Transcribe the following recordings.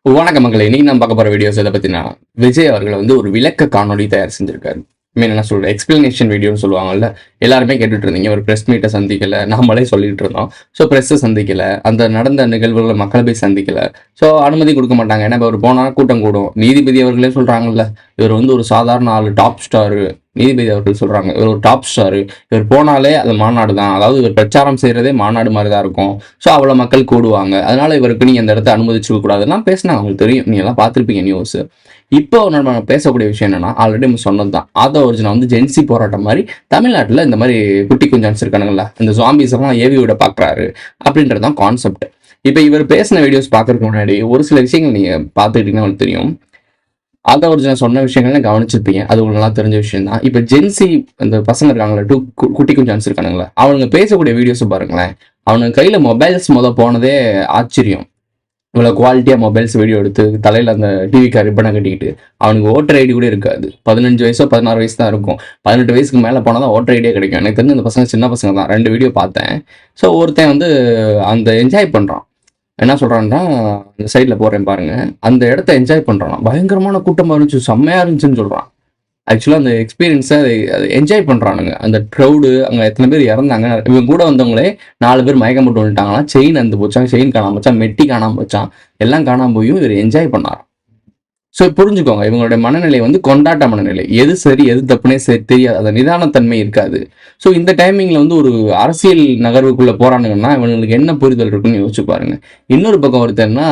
வணக்கம் மக்களே, இன்னைக்கு நம்ம பார்க்க போற வீடியோஸ் எதை பத்தினா, விஜய் அவர்கள் வந்து ஒரு விளக்க காணொளி தயார் செஞ்சிருக்காரு. மீன் என்ன சொல்ற எக்ஸ்பிளனேஷன் வீடியோன்னு சொல்லுவாங்கல்ல, எல்லாருமே கேட்டுட்டு இருந்தீங்க. ஒரு பிரஸ் மீட்டை சந்திக்கல, நம்மளே சொல்லிட்டு இருந்தோம். ஸோ பிரஸ் சந்திக்கல, அந்த நடந்த நிகழ்வுகளை மக்களை போய் சந்திக்கல. ஸோ அனுமதி கொடுக்க மாட்டாங்க. ஏன்னா அவர் போனா கூட்டம் கூடும். நீதிபதி அவர்களே சொல்றாங்கல்ல, இவர் வந்து ஒரு சாதாரண ஆளு, டாப் ஸ்டாரு. நீதிபதி அவர்கள் சொல்றாங்க, இவர் ஒரு டாப் ஸ்டாரு, இவர் போனாலே அது மாநாடு தான். அதாவது இவர் பிரச்சாரம் செய்யறதே மாநாடு மாதிரி தான் இருக்கும். ஸோ அவ்வளோ மக்கள் கூடுவாங்க. அதனால இவருக்கு நீங்க இந்த இடத்த அனுமதிச்சுக்க கூடாதுலாம் பேசினாங்க. அவங்களுக்கு தெரியும், நீங்க எல்லாம் பார்த்துருப்பீங்க நியூஸ். இப்போ நம்ம பேசக்கூடிய விஷயம் என்னன்னா, ஆல்ரெடி நம்ம சொன்னது தான். ஆதோ ஒரிஜினல் வந்து ஜென்சி போராட்டம் மாதிரி தமிழ்நாட்டில் இந்த மாதிரி குட்டி குஞ்சான்ஸ் இருக்கானுங்களா, இந்த ஜாம்பிஸ் எல்லாம் ஏவி விட பாக்குறாரு அப்படின்றது தான் கான்செப்ட். இப்போ இவர் பேசின வீடியோஸ் பார்க்கறதுக்கு முன்னாடி ஒரு சில விஷயங்கள் நீங்க பார்த்துக்கிட்டீங்கன்னா உங்களுக்கு தெரியும். ஆதோ ஒரிஜினல் சொன்ன விஷயங்கள் கவனிச்சிருப்பீங்க. அது உங்களுக்கு நல்லா தெரிஞ்ச விஷயம் தான். இப்போ ஜென்சி இந்த பசங்க இருக்காங்களா, குட்டி குஞ்சான்ஸ் இருக்கானுங்களா, அவனுங்க பேசக்கூடிய வீடியோஸ் பாருங்களேன். அவனுக்கு கையில மொபைல்ஸ் போனதே ஆச்சரியம். இவ்வளோ குவாலிட்டியாக மொபைல்ஸ் வீடியோ எடுத்து தலையில் அந்த டிவிக்கு ரிப்பனை கட்டிக்கிட்டு, அவனுக்கு ஓட்டர் ஐடி கூட இருக்காது. 15 வயசோ 16 வயசு தான் இருக்கும். 18 வயசுக்கு மேலே போனால் தான் ஓட்டர் ஐடியே கிடைக்கும். எனக்கு தெரிஞ்ச அந்த பசங்க சின்ன பசங்க தான். 2 வீடியோ பார்த்தேன். ஸோ ஒருத்தன் வந்து அந்த என்ஜாய் பண்ணுறான். என்ன சொல்கிறான்னா, அந்த சைடில் போகிறேன் பாருங்க, அந்த இடத்த என்ஜாய் பண்ணுறான். பயங்கரமான கூட்டமாக இருந்துச்சு, செம்மையாக இருந்துச்சுன்னு சொல்கிறான். ஆக்சுவலாக அந்த எக்ஸ்பீரியன்ஸை அதை என்ஜாய் பண்ணுறானுங்க. அந்த க்ரௌடு, அங்கே எத்தனை பேர் இறந்தாங்க. இவங்க கூட வந்தவங்களே 4 பேர் மயக்கம் போட்டு வந்துட்டாங்களாம். செயின் அந்த போச்சான், செயின் காணாமல் போச்சான், மெட்டி காணாமல் போச்சான், எல்லாம் காணாமல் போயும் இவர் என்ஜாய் பண்ணாராம். ஸோ புரிஞ்சுக்கோங்க, இவங்களுடைய மனநிலை வந்து கொண்டாட்ட மனநிலை. எது சரி எது தப்புனே சரி தெரியாது. அந்த நிதானத்தன்மை இருக்காது. ஸோ இந்த டைமிங்கில் வந்து ஒரு அரசியல் நகர்வுக்குள்ளே போகிறானுங்கன்னா இவங்களுக்கு என்ன புரிதல் இருக்குன்னு யோசிச்சு பாருங்க. இன்னொரு பக்கம் ஒருத்தர்னா,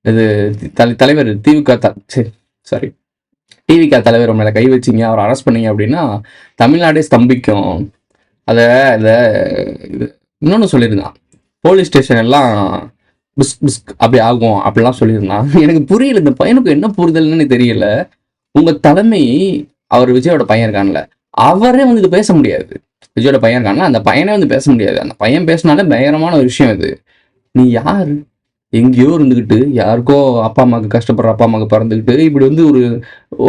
இது தலைவர் டிவிகா தலைவர் மேலே கை வச்சிங்க, அவர் அரெஸ்ட் பண்ணீங்க அப்படின்னா தமிழ்நாடே ஸ்தம்பிக்கும். அதை இன்னொன்று சொல்லியிருந்தான், போலீஸ் ஸ்டேஷன் எல்லாம் பிஸ் பிஸ் அப்படி ஆகும் அப்படிலாம் சொல்லியிருந்தான். எனக்கு புரியல, இந்த பையனுக்கு என்ன புரிதல்னு தெரியல. உங்க தலைமை, அவர் விஜயோட பையன் இருக்கான்ல, அவரே வந்து இது பேச முடியாது. விஜயோட பையன் இருக்கான்ல, அந்த பையனே வந்து பேச முடியாது. அந்த பையன் பேசினாலே பயங்கரமான ஒரு விஷயம் இது. நீ யாரு? எங்கேயோ இருந்துக்கிட்டு, யாருக்கோ அப்பா அம்மாவுக்கு கஷ்டப்படுற அப்பா அம்மாவுக்கு பிறந்துக்கிட்டு இப்படி வந்து ஒரு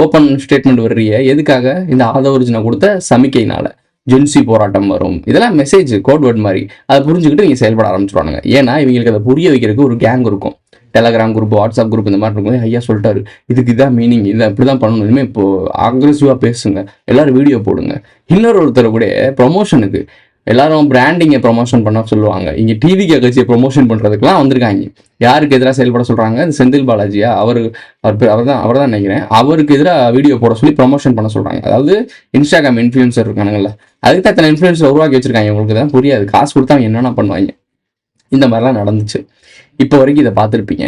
ஓப்பன் ஸ்டேட்மெண்ட் வர்றிய எதுக்காக? இந்த ஆதோ ஒரிஜினை கொடுத்த சமிக்கையினால ஜென்சி போராட்டம் வரும். இதெல்லாம் மெசேஜ் கோட் வேர்ட் மாதிரி. அதை புரிஞ்சுக்கிட்டு நீங்கள் செயல்பட ஆரம்பிச்சிருவானுங்க. ஏன்னா இவங்களுக்கு அதை புரிய வைக்கிறதுக்கு ஒரு கேங் இருக்கும். டெலகிராம் குரூப், வாட்ஸ்அப் குரூப், இந்த மாதிரி இருக்கும். ஐயா சொல்லிட்டாரு, இதுக்கு இதான் மீனிங், இதை இப்படி தான் பண்ணணும், இனிமேல் இப்போ அக்ரெசிவாக பேசுங்க, எல்லாரும் வீடியோ போடுங்க. ஒருத்தர் கூட ப்ரொமோஷனுக்கு எல்லாரும் பிராண்டிங்கை ப்ரொமோஷன் பண்ண சொல்லுவாங்க. இங்கே டிவிக்கு கட்சியை ப்ரொமோஷன் பண்ணுறதுக்குலாம் வந்திருக்காங்க. யாருக்கு எதிராக செயல்பட சொல்கிறாங்க? செந்தில் பாலாஜியா, அவர் தான் நினைக்கிறேன். அவருக்கு எதிராக வீடியோ போட சொல்லி ப்ரொமோஷன் பண்ண சொல்கிறாங்க. அதாவது இன்ஸ்டாகிராம் இன்ஃப்ளூயன்சர் இருக்கானுங்கல்ல, அதுக்கு தான் இன்ஃப்ளூயன்சர் உருவாக்கி வச்சிருக்காங்க. உங்களுக்கு தான் புரியாது, காசு கொடுத்தா அவங்க என்னென்ன பண்ணுவாங்க. இந்த மாதிரிலாம் நடந்துச்சு. இப்போ வரைக்கும் இதை பார்த்துருப்பீங்க.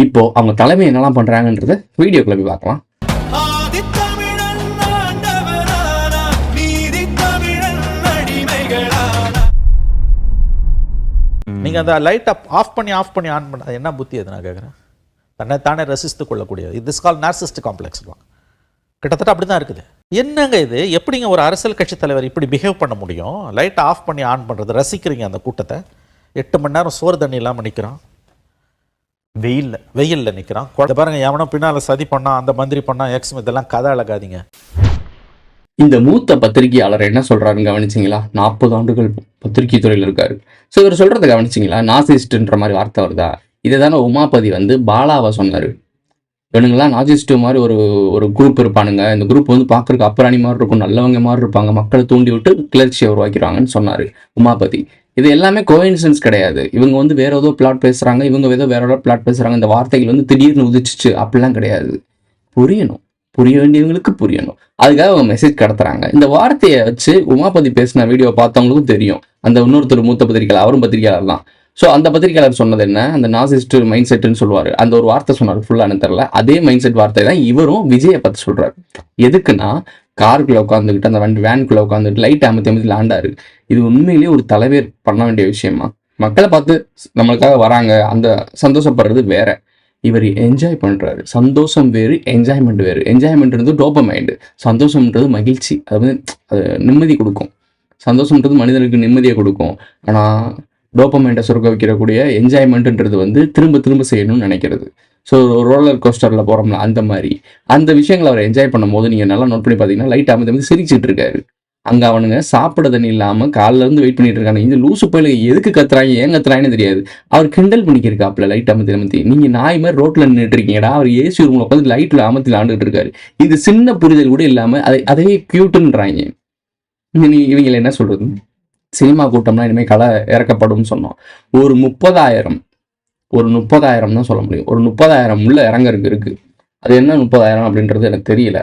இப்போ அவங்க தலைமை என்னெல்லாம் பண்ணுறாங்கன்றத வீடியோக்குள்ள போய் பார்க்கலாம். நீங்கள் அந்த லைட்டை ஆஃப் பண்ணி ஆன் பண்ண என்ன புத்தி அது நான் கேட்குறேன். தன்னை தானே ரசித்து கொள்ளக்கூடியது. இது கால் நார்சிஸ்ட் காம்ப்ளெக்ஸ். கிட்டத்தட்ட அப்படி தான் இருக்குது. என்னங்க இது? எப்படிங்க ஒரு அரசியல் கட்சி தலைவர் இப்படி பிஹேவ் பண்ண முடியும்? லைட்டை ஆஃப் பண்ணி ஆன் பண்ணுறது, ரசிக்கிறீங்க அந்த கூட்டத்தை. 8 மணி நேரம் சோறு தண்ணி இல்லாமல் நிற்கிறான், வெயிலில் நிற்கிறான். பாருங்க, எவனோ பின்னால் சதி பண்ணான், அந்த மந்திரி பண்ணான், எக்ஸ், இதெல்லாம் கதை அழகாதீங்க. இந்த மூத்த பத்திரிகையாளர் என்ன சொல்றாருன்னு கவனிச்சிங்களா? 40 ஆண்டுகள் பத்திரிகை துறையில் இருக்காரு. ஸோ இவர் சொல்றதை கவனிச்சிங்களா? நாசிஸ்ட்ன்ற மாதிரி வார்த்தை வருதா? இதை தானே உமாபதி வந்து பாலாவை சொன்னார். இவனுங்களாம் நாசிஸ்ட் மாதிரி ஒரு குரூப் இருப்பானுங்க. இந்த குரூப் வந்து பார்க்கறதுக்கு அப்புறாணி மாதிரி இருக்கும், நல்லவங்க மாதிரி இருப்பாங்க, மக்களை தூண்டி விட்டு கிளர்ச்சியை உருவாக்கிடுவாங்கன்னு சொன்னார் உமாபதி. இது எல்லாமே கோயின்சிடன்ஸ் கிடையாது. இவங்க வந்து வேற ஏதோ பிளாட் பேசுறாங்க, இவங்க வேற ஏதோ பிளாட் பேசுறாங்க. இந்த வார்த்தைகள் வந்து திடீர்னு உதிச்சிச்சு அப்படிலாம் கிடையாது. புரிய வேண்டியவங்களுக்கு புரியணும், அதுக்காக அவங்க மெசேஜ் கடத்துறாங்க. இந்த வார்த்தையை வச்சு உமாபதி பேசின வீடியோ பார்த்தவங்களுக்கும் தெரியும். அந்த இன்னொருத்தர் மூத்த பத்திரிகையாளர், அவரும் பத்திரிகையாளர் தான். ஸோ அந்த பத்திரிகையாளர் சொன்னது என்ன? அந்த நாசிஸ்ட் மைண்ட் செட்டுன்னு சொல்லுவார். அந்த ஒரு வார்த்தை சொன்னார், ஃபுல்லானு தெரியல. அதே மைண்ட் செட் வார்த்தை தான் இவரும் விஜயை பற்றி சொல்றாரு. எதுக்குன்னா, காருக்குள்ள உட்காந்துக்கிட்டு, அந்த வேனுக்குள்ள உட்காந்துட்டு லைட் அமைத்தி லாண்டாரு. இது உண்மையிலேயே ஒரு தலைவர் பண்ண வேண்டிய விஷயமா? மக்களை பார்த்து நம்மளுக்காக வராங்க, அந்த சந்தோஷப்படுறது வேற. இவர் என்ஜாய் பண்ணுறாரு. சந்தோஷம் வேறு, என்ஜாய்மெண்ட் வேறு. என்ஜாய்மெண்ட்ன்றது டோபமைண்டு, சந்தோஷம்ன்றது மகிழ்ச்சி. அது வந்து அது நிம்மதி கொடுக்கும். சந்தோஷம்ன்றது மனிதனுக்கு நிம்மதியை கொடுக்கும். ஆனால் டோபமைண்டை சுருக்க வைக்கிறக்கூடிய என்ஜாய்மெண்ட்ன்றது வந்து திரும்ப செய்யணும்னு நினைக்கிறது. ஸோ ரோலர் கோஸ்டரில் போகிறோம்ல, அந்த மாதிரி அந்த விஷயங்களை அவர் என்ஜாய் பண்ணும் போது நீங்கள் நல்லா நோட் பண்ணி பார்த்தீங்கன்னா லைட் அமைதி சிரிச்சுட்டு இருக்காரு. அங்க அவனுங்க சாப்பிட தண்ணி இல்லாம காலைல இருந்து வெயிட் பண்ணிட்டு இருக்காங்க. இந்த லூசு பயலுக எதுக்கு கத்துறாங்க, ஏன் கத்துறாங்கன்னு தெரியாது. அவர் கிண்டல் பண்ணிக்கிருக்காப்புல லைட் அமத்தி அமத்தி. நீங்க நாய் மாதிரி ரோட்ல நின்னுட்டு இருக்கீங்கடா, அவர் ஏசி ரூம்ல உட்காந்து லைட்ல அமத்தி விளாண்டுட்டு இருக்காரு. இது சின்ன புரிதல் கூட இல்லாம அதையே கியூட்டுன்றாங்க. இவங்களை என்ன சொல்றது? சினிமா கூட்டம்லாம் இனிமேல் களை இறக்கப்படும் சொன்னோம். ஒரு 30,000 தான் சொல்ல முடியும். ஒரு 30,000 உள்ள இறங்கறதுக்கு இருக்கு. அது என்ன 30,000 அப்படின்றது எனக்கு தெரியல,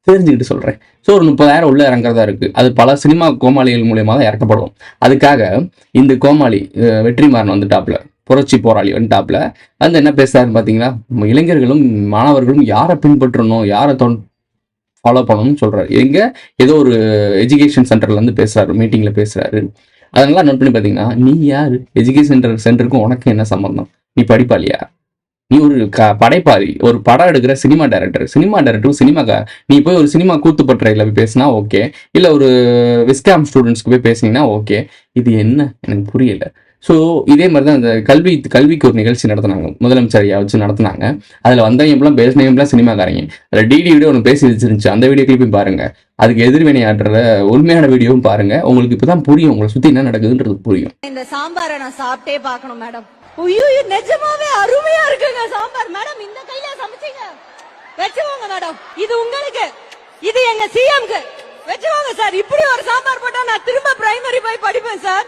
தெரிஞ்சுக்கிட்டு சொல்றேன். ஸோ ஒரு 30,000 உள்ள இறங்குறதா இருக்கு. அது பல சினிமா கோமாளிகள் மூலியமா தான் இறக்கப்படும். அதுக்காக இந்த கோமாளி வெற்றிமாறன் வந்துட்டாப்ல, புரட்சி போராளி வந்துட்டாப்ல. வந்து என்ன பேசுறாருன்னு பாத்தீங்களா? இளைஞர்களும் மாணவர்களும் யாரை பின்பற்றணும், யாரை ஃபாலோ பண்ணணும்னு சொல்றாரு. எங்க ஏதோ ஒரு எஜுகேஷன் சென்டர்ல இருந்து பேசுறாரு, மீட்டிங்ல பேசுறாரு. அதனால நோட் பண்ணி பாத்தீங்கன்னா, நீ யாரு? எஜுகேஷன் சென்டருக்கும் உனக்கு என்ன சம்பந்தம்? நீ படிப்பாளியா? நீ ஒரு படைப்பாளி, ஒரு படம் எடுக்கிற சினிமா டைரக்டர். சினிமாக்கா நீ போய் ஒரு சினிமா கூத்துப்பட்டுறையில போய் பேசினா ஓகே, இல்ல ஒரு விஸ்காம் ஸ்டூடெண்ட்ஸ்க்கு போய் பேசினீங்கன்னா ஓகே. இது என்ன எனக்கு புரியல. ஸோ இதே மாதிரி தான் இந்த கல்விக்கு ஒரு நிகழ்ச்சி நடத்தினாங்க, முதலமைச்சர் ஐயா வச்சு நடத்தினாங்க. அதில் வந்தவங்கலாம் பேசினவங்களாம் சினிமாக்காரங்க. அதில் டிடி வீடியோ ஒன்று பேசி வச்சிருந்துச்சு, அந்த வீடியோ கிளிப்பையும் பாருங்க. அதுக்கு எதிர்வினை ஆடுற உண்மையான வீடியோவும் பாருங்க. உங்களுக்கு இப்பதான் புரியும், உங்களை சுற்றி என்ன நடக்குதுன்றது புரியும். இந்த சாம்பாரை நான் சாப்பிட்டே பார்க்கணும் மேடம். ஐயோ நிஜமாவே அருமையா இருக்குங்க சாம்பார். மேடம் இந்த கையில சமைச்சீங்க, வச்சுவாங்க மேடம். இது உங்களுக்கு, இது எங்க சிஎம்க்கு வச்சுவாங்க சார். இப்படி ஒரு சாம்பார் போட்டா நான் திரும்ப பிரைமரி போய் படிப்பேன் சார்.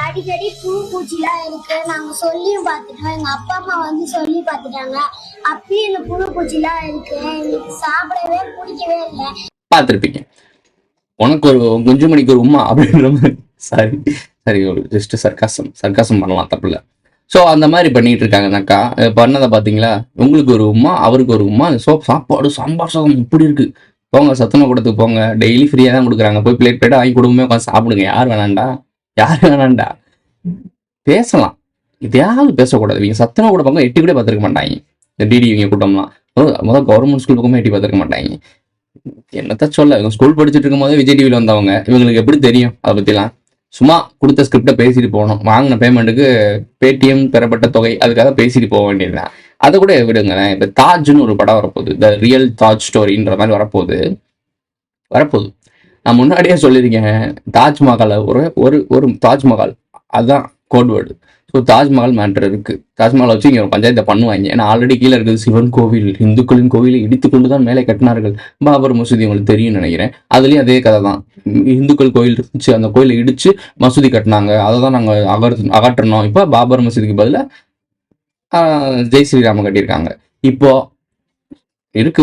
அடிக்கடி பூச்சிலாம் இருக்கு, நாங்க சொல்லியும் பார்த்துட்டோம். எங்க அப்பா அம்மா வந்து சொல்லி பார்த்துட்டாங்க. அப்பயும் இந்த பூச்சிலாம் இருக்கு, எங்களுக்கு சாப்பிடவே பிடிக்கவே இல்லை. பார்த்துருப்பீங்க, உனக்கு ஒரு குஞ்சுமணிக்கு ஒரு உமா அப்படின்ற மாதிரி. சரி சரி, ஒரு ஜஸ்ட் சர்க்காசம் பண்ணலாம், தப்பு இல்லை. ஸோ அந்த மாதிரி பண்ணிட்டு இருக்காங்கனாக்கா, பண்ணதை பார்த்தீங்களா? உங்களுக்கு ஒரு உமா, அவருக்கு ஒரு உமா. சாப்பாடு சாம்பார் சாதம் இப்படி இருக்கு. போங்க சத்துணவு கூடத்துக்கு போங்க, டெய்லி ஃப்ரீயாக தான் கொடுக்குறாங்க. போய் பிளேட் வாங்கி குடும்பமே உட்காந்து சாப்பிடுங்க. யார் வேணாண்டா பேசலாம், இதையாவது பேசக்கூடாது. இவங்க சத்துணவு கூட பக்கம் எட்டி கூட பார்த்துருக்க மாட்டாங்க. இந்த டிடி இவங்க கூட்டம்லாம் முதல் கவர்மெண்ட் ஸ்கூல் பக்கமே எட்டி பார்த்துருக்க மாட்டாங்க. என்னத்த சொல்ல, இவங்க ஸ்கூல் படிச்சுட்டு இருக்கும் போதே விஜய் டிவியில் வந்தவங்க, இவங்களுக்கு எப்படி தெரியும் அதை பற்றிலாம்? சும்மா கொடுத்த ஸ்கிரிப்டை பேசிட்டு போகணும், வாங்கின பேமெண்ட்டுக்கு பேடிஎம் பெறப்பட்ட தொகை, அதுக்காக பேசிட்டு போக வேண்டியதுதான். அதை கூட விடுங்களேன். இப்போ தாஜ்னு ஒரு படம் வரப்போகுது, த ரியல் தாஜ் ஸ்டோரின்ற மாதிரி வரப்போகுது. நான் முன்னாடியே சொல்லியிருக்கேன், தாஜ்மஹாலை ஒரு தாஜ்மஹால் அதுதான் கோட்வேர்டு. ஸோ தாஜ்மஹால் மேட்டர் இருக்கு. தாஜ்மஹால் வச்சு இங்கே ஒரு பஞ்சாயத்தை பண்ணுவாங்க. ஏன்னா ஆல்ரெடி கீழே இருக்குது சிவன் கோவில், இந்துக்களின் கோவிலை இடித்து கொண்டு தான் மேலே கட்டினார்கள். பாபர் மசூதி உங்களுக்கு தெரியும்னு நினைக்கிறேன். அதுலேயும் அதே கதை தான். இந்துக்கள் கோயில் இருந்துச்சு, அந்த கோயிலை இடிச்சு மசூதி கட்டினாங்க. அதை தான் நாங்கள் அகற்றணும். இப்போ பாபர் மசூதிக்கு பதிலாக ஜெய் ஸ்ரீராம கட்டியிருக்காங்க. இப்போ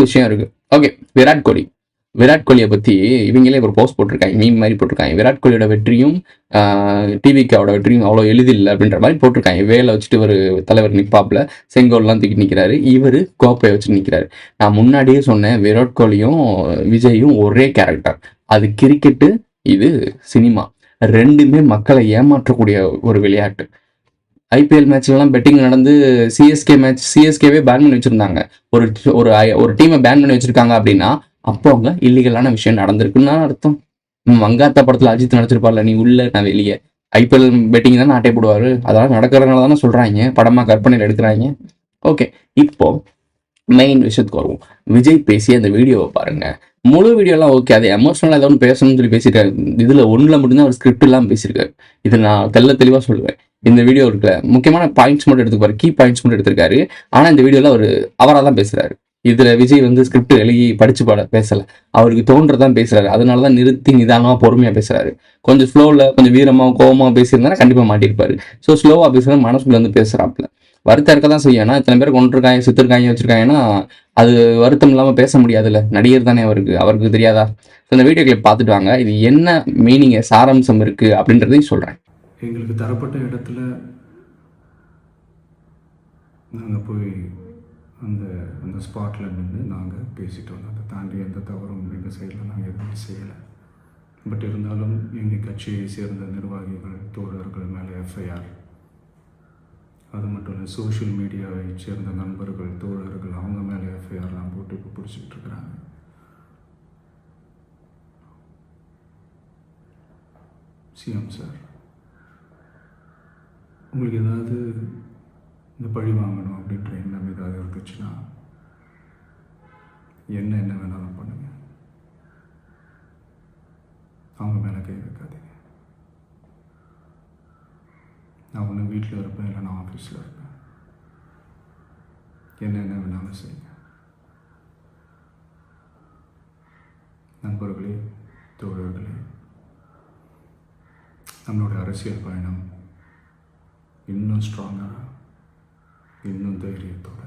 விஷயம் இருக்கு. ஓகே, விராட் கோலியை பற்றி இவங்களே ஒரு போஸ்ட் போட்டிருக்காங்க, மீம் மாதிரி போட்டிருக்காங்க. விராட் கோலியோட வெற்றியும் டிவிக்காவோட வெற்றியும் அவ்வளோ எளிதில்லை அப்படின்ற மாதிரி போட்டிருக்காங்க. வேலை வச்சுட்டு ஒரு தலைவர் நிற்பாப்புல, செங்கோல்லாம் தூக்கி நிற்கிறாரு, இவர் கோப்பையை வச்சுட்டு நிற்கிறாரு. நான் முன்னாடியே சொன்னேன், விராட் கோலியும் விஜயும் ஒரே கேரக்டர். அது கிரிக்கெட்டு, இது சினிமா. ரெண்டுமே மக்களை ஏமாற்றக்கூடிய ஒரு விளையாட்டு. ஐபிஎல் மேட்ச்லாம் பெட்டிங் நடந்து சிஎஸ்கேவே பேன் பண்ணி வச்சிருந்தாங்க. ஒரு டீமை பேன் பண்ணி வச்சிருக்காங்க அப்படின்னா அப்போ அவங்க இல்லீகலான விஷயம் நடந்திருக்குன்னு அர்த்தம். மங்காத்தா படத்துல அஜித் நடிச்சிருப்பார்ல, நீ உள்ள நான் வெளியே, ஐபிஎல் பெட்டிங் தான் நாட்டை போடுவாரு. அதெல்லாம் நடக்கிறதுனால தானே சொல்றாங்க, படமா கற்பனையில் எடுக்கிறாங்க. ஓகே, இப்போ மெயின் விஷயத்துக்கு வருவோம். விஜய் பேசி அந்த வீடியோவை பாருங்க. முழு வீடியோலாம் ஓகே, அது எமோஷனலாக ஏதாவது பேசணும்னு சொல்லி பேசியிருக்காரு. இதுல ஒன்றில் மட்டும்தான் ஒரு ஸ்கிரிப்ட் எல்லாம் பேசியிருக்காரு. இது நான் தெளிவாக சொல்லுவேன். இந்த வீடியோ இருக்கிற முக்கியமான பாயிண்ட்ஸ் மட்டும் எடுத்துப்பாரு, கீ பாயிண்ட்ஸ் மட்டும் எடுத்திருக்காரு. ஆனா இந்த வீடியோல அவராக தான் பேசுறாரு. இதுல விஜய் ஸ்கிரிப்ட் எழுதி படிச்சு பேசல, அவருக்கு தோன்றதான் பேசுறாரு. அதனாலதான் நிறுத்தி நிதானமா பொறுமையா பேசுறாரு. கொஞ்சம் ஸ்லோவில் கொஞ்சம் வீரமா கோவமா பேசியிருந்தாலும் கண்டிப்பா மாட்டிருப்பாரு. ஸோ ஸ்லோவா பேசுறது மனசுக்குள்ள பேசுறாப்புல. வருத்தம் இருக்க தான் செய்யும். ஏன்னா இத்தனை பேர் கொண்டிருக்காங்க, சித்திருக்காங்க, வச்சிருக்காங்கன்னா அது வருத்தம் இல்லாம பேச முடியாதுல்ல. நடிகர் தானே அவருக்கு தெரியாதா? இந்த வீடியோ கிளிப் பார்த்துட்டு வாங்க, இது என்ன மீனிங், சாராம்சம் இருக்கு அப்படின்றதையும் சொல்றேன். எங்களுக்கு தரப்பட்ட இடத்துல நாங்கள் போய் அந்த ஸ்பாட்டில் நின்று நாங்கள் பேசிட்டு வந்தோம். அதை தாண்டி எந்த தவறும் எங்கள் சைடில் நாங்கள் எதுவும் செய்யலை. பட் இருந்தாலும் எங்கள் கட்சியை சேர்ந்த நிர்வாகிகள், தோழர்கள் மேலே எஃப்ஐஆர், அது மட்டும் இல்லை சோஷியல் மீடியாவை சேர்ந்த நண்பர்கள், தோழர்கள், அவங்க மேலே எஃப்ஐஆர்லாம் போட்டு இப்போ பிடிச்சிக்கிட்டு இருக்கிறாங்க. சிஎம் சார், உங்களுக்கு ஏதாவது இந்த பழி வாங்கணும் அப்படின்ற எண்ணம் ஏதாவது இருந்துச்சுன்னா என்ன வேணாலும் பண்ணுங்க, அவங்க மேலே கை வைக்காதீங்க. நான் ஒன்று வீட்டில் இருப்பேன், இல்லை நான் ஆஃபீஸில் இருப்பேன். என்ன வேணாலும் செய்யுங்க. நண்பர்களே, தோழர்களே, நம்மளுடைய அரசியல் பயணம் இன்னும் ஸ்ட்ராங்காக, இன்னும் தைரியத்தோட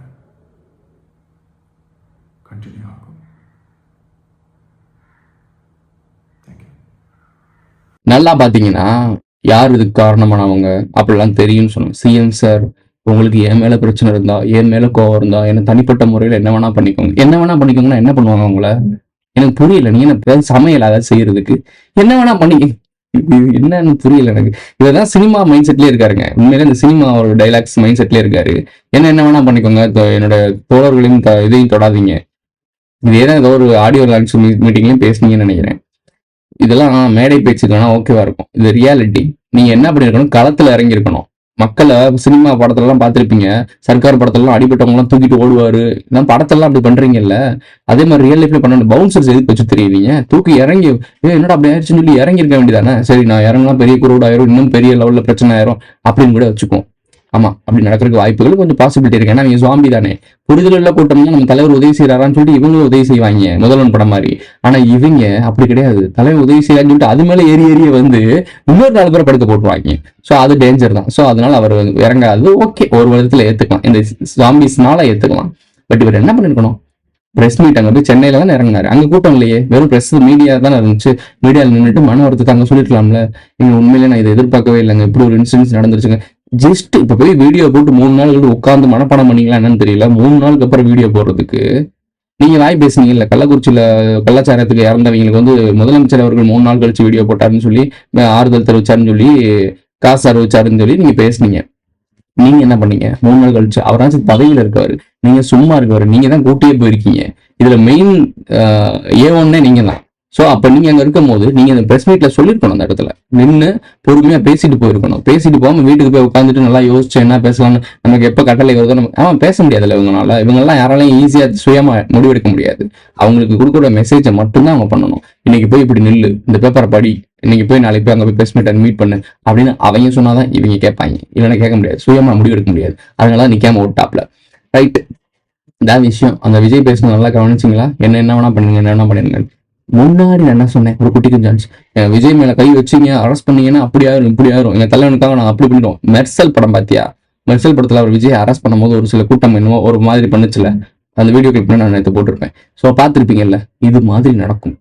கண்டினியூ ஆகும். தேங்க்யூ. நல்லா பாத்தீங்கன்னா யார் இதுக்கு காரணமானவங்க அப்படிலாம் தெரியும்னு சொன்னோம். சிஎம் சார், உங்களுக்கு என் மேல பிரச்சனை இருந்தா, என் மேல கோவம் இருந்தா, என்ன தனிப்பட்ட முறையில் என்ன வேணா பண்ணிக்கோங்கன்னா என்ன பண்ணுவாங்க உங்களை? எனக்கு புரியல. நீ என்ன சமையல் அதாவது செய்யறதுக்கு என்ன வேணா பண்ணிக்க, என்னன்னு புரியல எனக்கு. இதான் சினிமா மைண்ட் செட்லயே இருக்காருங்க. உண்மையில இந்த சினிமா ஒரு டைலாக்ஸ் மைண்ட் செட்லயே இருக்காரு. என்ன வேணா பண்ணிக்கோங்க, என்னோட தோழர்களையும் இதையும் தொடாதீங்க. இதேதான் ஏதோ ஒரு ஆடியோ லான்ச் மீட்டிங்லயும் பேசுனீங்கன்னு நினைக்கிறேன். இதெல்லாம் மேடை பேச்சுக்கணும், ஓகேவா இருக்கும். இது ரியாலிட்டி. நீங்க என்ன பண்ணிருக்கணும், களத்துல இறங்கி இருக்கணும். மக்களை சினிமா படத்துல எல்லாம் பார்த்திருப்பீங்க, சர்க்கார் படத்துல எல்லாம் அடிபட்டவங்க எல்லாம் தூக்கிட்டு ஓடுவாரு. நான் படத்தெல்லாம் அப்படி பண்றீங்கல்ல, அதே மாதிரி ரியல் லைஃப்ல பண்ண பவுன்சர்ஸ் எதுக்கு வச்சு தெரியுவீங்க? தூக்கி இறங்கி என்னடா அப்படி ஆயிடுச்சுன்னு சொல்லி இறங்கி இருக்க வேண்டியதானே. சரி, நான் இறங்கலாம், பெரிய குரூட் ஆயிரும், இன்னும் பெரிய லெவல்ல பிரச்சனை ஆயிரும் அப்படின்னு கூட வச்சுக்கோம். ஆமா, அப்படி நடக்கிறதுக்கு வாய்ப்புகள் கொஞ்சம் பாசிபிலிட்டி இருக்கு. ஏன்னா இவங்க சுவாமி தானே. புரிதல் உள்ள கூட்டம்னா நம்ம தலைவர் உதவி செய்யறாரான்னு சொல்லிட்டு இவங்களும் உதவி செய்வாங்க, முதல்வன் படம் மாதிரி. ஆனா இவங்க அப்படி கிடையாது. தலைவர் உதவி செய்யறான்னு சொல்லிட்டு அது மேல ஏறிய வந்து இன்னொரு 4 பேரை படுக்க போட்டுருவாங்க. ஸோ அது டேஞ்சர் தான். ஸோ அதனால அவர் இறங்காது. ஓகே, ஒரு விதத்துல ஏத்துக்கலாம், இந்த சுவாமிஸ்னால ஏத்துக்கலாம். பட் இவர் என்ன பண்ணிருக்கணும், பிரஸ் மீட் அங்க போய் சென்னையில தான் இறங்கினாரு. அங்க கூட்டம் இல்லையே, வெறும் பிரஸ் மீடியா தானே இருந்துச்சு. மீடியாவில் நின்றுட்டு மன வருத்தத்தை அங்க சொல்லிருக்கலாம்ல. நீங்க உண்மையிலே நான் இதை எதிர்பார்க்கவே இல்லைங்க, இப்படி ஒரு இன்சிடென்ட்ஸ் நடந்துருச்சுங்க. ஜஸ்ட் இப்ப போய் வீடியோ போட்டு 3 நாள் உட்கார்ந்து மனப்பாடம் பண்ணீங்களா என்னன்னு தெரியல. 3 நாளுக்கு அப்புறம் வீடியோ போடுறதுக்கு நீங்க வாய் பேசுனீங்கல்ல, கள்ளக்குறிச்சியில கள்ளச்சாரத்துக்கு இறந்தவங்களுக்கு வந்து முதலமைச்சர் அவர்கள் 3 நாள் கழிச்சு வீடியோ போட்டாருன்னு சொல்லி ஆறுதல் தெரிவிச்சாருன்னு சொல்லி காசு அறிவிச்சாருன்னு சொல்லி நீங்க பேசுனீங்க. நீங்க என்ன பண்ணீங்க? 3 நாள் கழிச்சு அவராச்சும் பதவியில இருக்கவர், நீங்க சும்மா இருக்கவர், நீங்க தான் கூட்டியே போயிருக்கீங்க. இதுல மெயின் ஏ1 நீங்க தான். ஸோ அப்போ நீங்கள் அங்கே இருக்கும் போது நீங்கள் அந்த ப்ரெஸ் மீட்டில் சொல்லியிருக்கணும், அந்த இடத்துல நின்று பொறுமையாக பேசிட்டு போயிருக்கணும். பேசிட்டு போகாமல் வீட்டுக்கு போய் உட்காந்துட்டு நல்லா யோசிச்சு என்ன பேசலாம்னு நமக்கு எப்போ கட்டளை வருதோ நம்ம பேச முடியாதுல்ல. இவங்கெல்லாம் யாராலையும் ஈஸியாக சுயமாக முடிவெடுக்க முடியாது. அவங்களுக்கு கொடுக்குற மெசேஜை மட்டும்தான் அவங்க பண்ணணும். இன்னைக்கு போய் இப்படி நில்லு, இந்த பேப்பரை படி, இன்னைக்கு போய் நாளைக்கு போய் அங்கே போய் ப்ரெஸ் மீட்டை மீட் பண்ணு அப்படின்னு அவங்க சொன்னாதான் இவங்க கேட்பாங்க. இல்லைன்னா கேட்க முடியாது, சுயமாக முடிவெடுக்க முடியாது. அதனால நிற்காம ஓட்டாப்ல ரைட்டு. இதான் விஷயம். அந்த விஜய் பேசணும், நல்லா கவனிச்சிங்களா? என்ன வேணா பண்ணுங்க, என்ன வேணா பண்ணிருங்க. முன்னாடி நான் என்ன சொன்னேன், ஒரு குட்டிக்கு சான்ஸ் விஜய் மேல கை வச்சிங்க, அரெஸ்ட் பண்ணீங்கன்னா அப்படி ஆயிரும் இப்படி ஆயிரும், எங்க தலைவனுக்காக நான் அப்படி பண்ணிட்டோம். மெர்சல் படம் பாத்தியா? மெர்சல் படத்துல அவர் விஜய் அரெஸ்ட் பண்ணும்போது ஒரு சில கூட்டம் என்னவோ ஒரு மாதிரி பண்ணுச்சுல, அந்த வீடியோ கிளிப் நான் நேற்று போட்டிருப்பேன். ஸோ பார்த்துருப்பீங்கல்ல, இது மாதிரி நடக்கும்.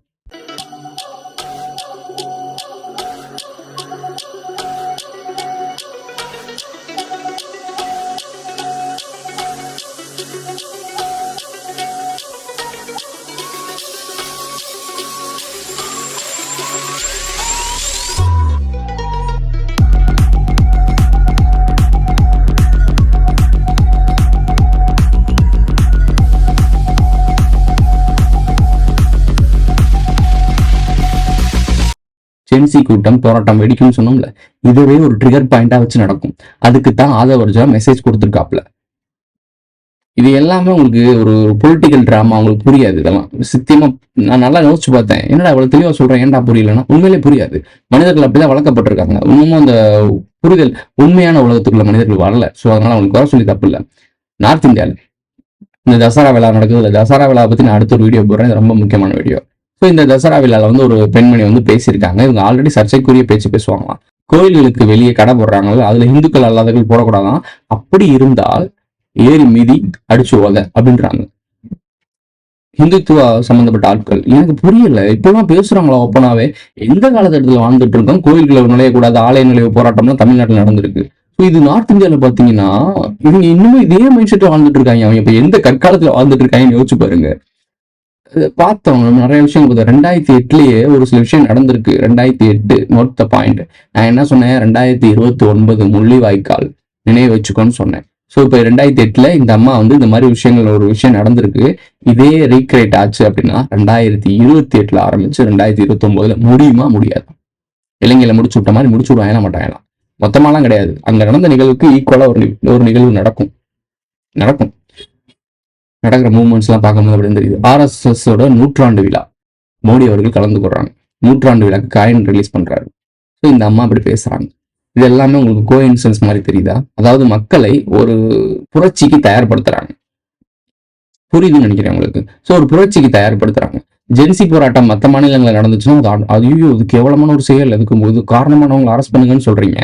ஜென்சி கூட்டம் போராட்டம் வெடிக்கும்னு சொன்னோம்ல, இதுவே ஒரு ட்ரிகர் பாயிண்டா வச்சு நடக்கும். அதுக்கு தான் ஆதவர்ஜா மெசேஜ் கொடுத்துருக்காப்ல. இது எல்லாமே உங்களுக்கு ஒரு பொலிட்டிக்கல் டிராமா, உங்களுக்கு புரியாது. இதெல்லாம் சத்தியமா நான் நல்லா யோசிச்சு பார்த்தேன். என்னடா அவ்வளவு தெளிவா சொல்றேன், ஏன்டா புரியலன்னா உண்மையிலே புரியாது. மனிதர்கள் அப்படிதான் வளர்க்கப்பட்டிருக்காங்க. இன்னமும் அந்த புரிதல் உண்மையான உலகத்துக்குள்ள மனிதர்கள் வரல. ஸோ அதனால அவங்களுக்கு வர சொல்லி தப்பு இல்லை. நார்த் இந்தியாவில் இந்த தசரா விழா நடக்குது. இல்லை, தசரா விழா பத்தி நான் அடுத்த ஒரு வீடியோ போடுறேன், இது ரொம்ப முக்கியமான வீடியோ. ஸோ இந்த தசரா விழாவில் வந்து ஒரு பெண்மணி வந்து பேசியிருக்காங்க. இவங்க ஆல்ரெடி சர்ச்சைக்குரிய பேச்சு பேசுவாங்களாம். கோயில்களுக்கு வெளியே கடை போடுறாங்க, அதுல இந்துக்கள் அல்லாதவர்கள் போடக்கூடாதான். அப்படி இருந்தால் ஏறி மீதி அடிச்சு ஓத அப்படின்றாங்க ஹிந்துத்துவ சம்பந்தப்பட்ட ஆட்கள். எனக்கு புரியல, இப்பெல்லாம் பேசுறாங்களா ஓப்பனாவே? எந்த காலகட்டத்தில் வாழ்ந்துட்டு இருக்கோம்? கோயில்களை நுழையக்கூடாது, ஆலய நுழைவு போராட்டம்லாம் தமிழ்நாட்டில் நடந்திருக்கு. ஸோ இது நார்த் இந்தியாவில் பார்த்தீங்கன்னா இவங்க இன்னுமே இதே மைண்ட் செட்டில் வாழ்ந்துட்டு இருக்காங்க. அவங்க இப்ப எந்த கற்காலத்துல வாழ்ந்துட்டு இருக்காங்கன்னு யோசிச்சு பாருங்க. பார்த்தோம் நிறைய விஷயம். 2008லயே ஒரு சில விஷயம் நடந்திருக்கு. 2008 நோட் த பாயிண்ட். நான் என்ன சொன்னேன், 2029 முள்ளிவாய்க்கால் நினைவு வச்சுக்கோன்னு சொன்னேன். ஸோ இப்போ 2008 இந்த அம்மா வந்து இந்த மாதிரி விஷயங்கள் ஒரு விஷயம் நடந்திருக்கு. இதே ரீக்ரியேட் ஆச்சு அப்படின்னா 2028 ஆரம்பிச்சு 2029 முடியுமா? முடியாது. இலங்கையில முடிச்சு விட்ட மாதிரி முடிச்சு விடுவாங்க மாட்டாங்கலாம். மொத்தமாலாம் கிடையாது. அங்க நடந்த நிகழ்வுக்கு ஈக்குவலா ஒரு நிகழ்வு நடக்கும். நடக்கும். நடக்கிற மூவ்மெண்ட்ஸ்லாம் பார்க்கும்போது அப்படின்னு தெரியுது. ஆர்எஸ்எஸோட 100ஆண்டு விழா மோடி அவர்கள் கலந்து கொள்றாங்க. 100ஆண்டு விழாக்கு காயின் ரிலீஸ் பண்றாரு. ஸோ இந்த அம்மா அப்படி பேசுறாங்க. இது எல்லாமே உங்களுக்கு கோஇன்சிடன்ஸ் மாதிரி தெரியுதா? அதாவது மக்களை ஒரு புரட்சிக்கு தயார்படுத்துறாங்க. புரியுதுன்னு நினைக்கிறேன் உங்களுக்கு. ஸோ ஒரு புரட்சிக்கு தயார்படுத்துறாங்க. ஜென்சி போராட்டம் மற்ற மாநிலங்களில் நடந்துச்சுன்னா ஐயோ இது கேவலமான ஒரு செயல், அதுக்கு காரணமானவங்களை அரெஸ்ட் பண்ணுங்கன்னு சொல்றீங்க.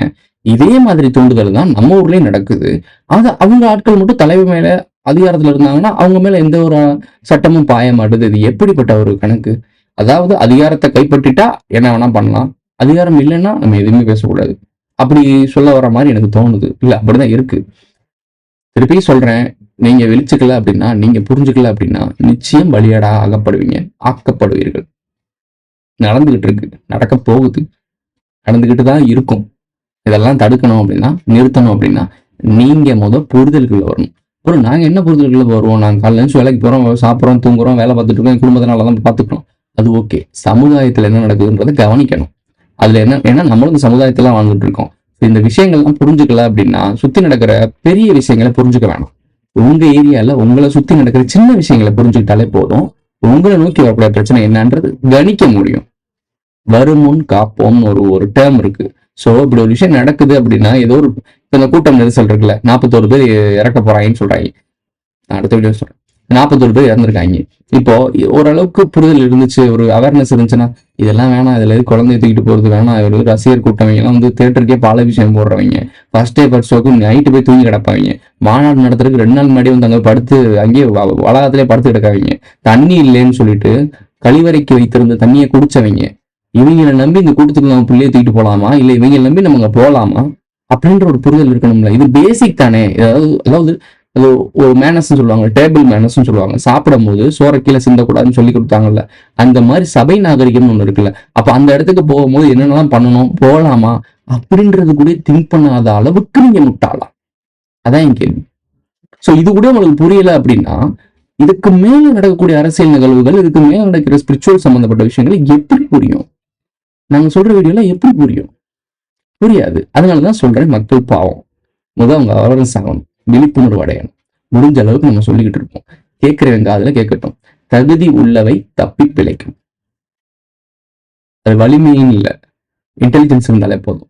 இதே மாதிரி தூண்டுதல் தான் நம்ம ஊர்லயும் நடக்குது. அது அவங்க ஆட்கள் மட்டும் தலைவர் மேல அதிகாரத்துல இருந்தாங்கன்னா அவங்க மேல எந்த ஒரு சட்டமும் பாய மாட்டுது. இது எப்படிப்பட்ட ஒரு கணக்கு? அதாவது அதிகாரத்தை கைப்பற்றிட்டா என்ன வேணா பண்ணலாம், அதிகாரம் இல்லைன்னா நம்ம எதுவுமே பேசக்கூடாது, அப்படி சொல்ல வர மாதிரி எனக்கு தோணுது. இல்ல அப்படிதான் இருக்கு. திருப்பி சொல்றேன், நீங்க வெளிச்சுக்கல அப்படின்னா, நீங்க புரிஞ்சுக்கல அப்படின்னா நிச்சயம் பலியாடா ஆக்கப்படுவீர்கள். நடந்துகிட்டு இருக்கு, நடக்க போகுது, நடந்துகிட்டு தான் இருக்கும். இதெல்லாம் தடுக்கணும் அப்படின்னா, நிறுத்தணும் அப்படின்னா நீங்க புரிதல்குள்ள வரணும். அப்புறம் நாங்க என்ன புரிதல்குள்ள வருவோம்? நாங்க காலையில வேலைக்கு போறோம், சாப்பிட்றோம், தூங்குறோம், வேலை பார்த்துட்டு இருக்கோம், என் குடும்பத்தினால தான் பார்த்துக்கிறோம். அது ஓகே. சமுதாயத்துல என்ன நடக்குதுன்றதை கவனிக்கணும். அதுல என்ன, ஏன்னா நம்மளும் இந்த சமுதாயத்துல வாழ்ந்துட்டு இருக்கோம். இந்த விஷயங்கள்லாம் புரிஞ்சுக்கல அப்படின்னா சுத்தி நடக்கிற பெரிய விஷயங்களை புரிஞ்சுக்க வேணாம். உங்க ஏரியால உங்களை சுத்தி நடக்கிற சின்ன விஷயங்களை புரிஞ்சுக்கிட்டாலே போதும். உங்களை நோக்கி வரக்கூடிய பிரச்சனை என்னன்றது கணிக்க முடியும். வருமுன் காப்போம்னு ஒரு டேர்ம் இருக்கு. சோ இப்படி ஒரு விஷயம் நடக்குது அப்படின்னா, ஏதோ ஒரு இந்த கூட்டம் நெரிசல் இருக்குல்ல, 41 பேர் இறக்க போறாங்கன்னு சொல்றாங்க. அடுத்த வீடியோ சொல்றேன். 41 பேர் இறந்துருக்காங்க. இப்போ ஓரளவுக்கு புரிதல் இருந்துச்சு, ஒரு அவேர்னஸ் இருந்துச்சுன்னா இதெல்லாம் வேணாம், இதுல குழந்தைய தூக்கிட்டு போறது வேணாம், ஒரு ரசிகர் கூட்டவங்க எல்லாம் தேட்டருக்கே பால விஷயம் போடுறவங்க, ஃபர்ஸ்ட் டே ஃபர்ஸ்ட் ஷோக்கு நைட்டு போய் தூங்கி கிடப்பாங்க, மாநாடு நடத்துறதுக்கு 2 நாள் முன்னாடி அங்க படுத்து அங்கேயே வளாகத்திலே படுத்து கிடக்காவீங்க, தண்ணி இல்லைன்னு சொல்லிட்டு கழிவறைக்கு வைத்திருந்த தண்ணியை குடிச்சவங்க, இவங்களை நம்பி இந்த கூட்டத்துக்கு நம்ம பிள்ளைய தூக்கிட்டு போலாமா, இல்ல இவங்களை நம்பி நம்ம அங்க போலாமா அப்படின்ற ஒரு புரிதல் இருக்கணும்ல. இது பேசிக் தானே. அதாவது அது ஒரு மேனஸ் சொல்லுவாங்க, டேபிள் மேனஸ் சொல்லுவாங்க. சாப்பிடும் போது சோற கீழே சிந்தக்கூடாதுன்னு சொல்லி கொடுத்தாங்கல்ல, அந்த மாதிரி சபை நாகரிகம்னு ஒண்ணு இருக்குல்ல. அப்ப அந்த இடத்துக்கு போகும்போது என்னென்னலாம் பண்ணணும், போகலாமா அப்படின்றது கூட திங்க் பண்ணாத அளவுக்கு நீங்க முட்டாளா? அதான் என் கேள்வி. சோ இது கூட உங்களுக்கு புரியல அப்படின்னா, இதுக்கு மேல நடக்கக்கூடிய அரசியல் நிகழ்வுகள், இதுக்கு மேல நடக்கிற ஸ்பிரிச்சுவல் சம்பந்தப்பட்ட விஷயங்கள் எப்படி புரியும்? நாங்க சொல்ற வீடியோல எப்படி புரியும்? புரியாது. அதனாலதான் சொல்றேன், மக்கள் பாவம். அவங்க அவேர்னஸ் ஆகணும், விழிப்புணர்வு அடையணும். முடிஞ்ச அளவுக்கு நம்ம சொல்லிக்கிட்டு இருப்போம். கேட்கிறவங்க அதுல கேட்கட்டும். தகுதி உள்ளவை தப்பி பிழைக்கும். அது வலிமையும் இல்லை, இன்டெலிஜென்ஸ் இருந்தாலே போதும்.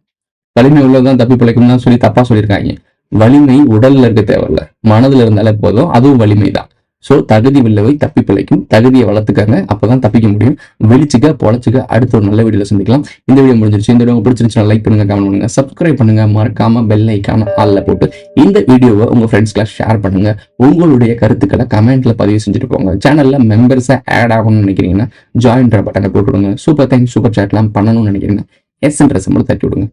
வலிமை உள்ளதான் தப்பி பிழைக்கும் தான் சொல்லி தப்பா சொல்லியிருக்காங்க. வலிமை உடல்ல இருக்க தேவையில்ல, மனதுல இருந்தாலே போதும், அதுவும் வலிமை தான். சோ தகுதி உள்ளவை தப்பி பிழைக்கும். தகுதியை வளர்த்துக்காங்க, அப்பதான் தப்பிக்க முடியும். வெளிச்சுக்க பொழைச்சுக்க. அடுத்த ஒரு நல்ல வீடியோல சந்திக்கலாம். இந்த வீடியோ முடிஞ்சிருச்சு. இந்த வீடியோ பிடிச்சிருச்சுன்னா லைக் பண்ணுங்க, கமெண்ட் பண்ணுங்க, சப்ஸ்கிரைப் பண்ணுங்க, மறக்காம பெல் ஐக்கான ஆல்ல போட்டு இந்த வீடியோவை உங்க ஃப்ரெண்ட்ஸ்க்குலாம் ஷேர் பண்ணுங்க. உங்களுடைய கருத்துக்களை கமெண்ட்ல பதிவு செஞ்சுட்டு போங்க. சேனல்ல மெம்பர்ஸா ஆட் ஆகணும்னு நினைக்கிறீங்கன்னா ஜாயின்ற பட்டனை போட்டுவிடுங்க. சூப்பர் தேங்க்ஸ், சூப்பர் சாட்லாம் பண்ணணும்னு நினைக்கிறீங்கன்னா எஸ்ன்ற சிம்பல் தட்டி விடுங்க.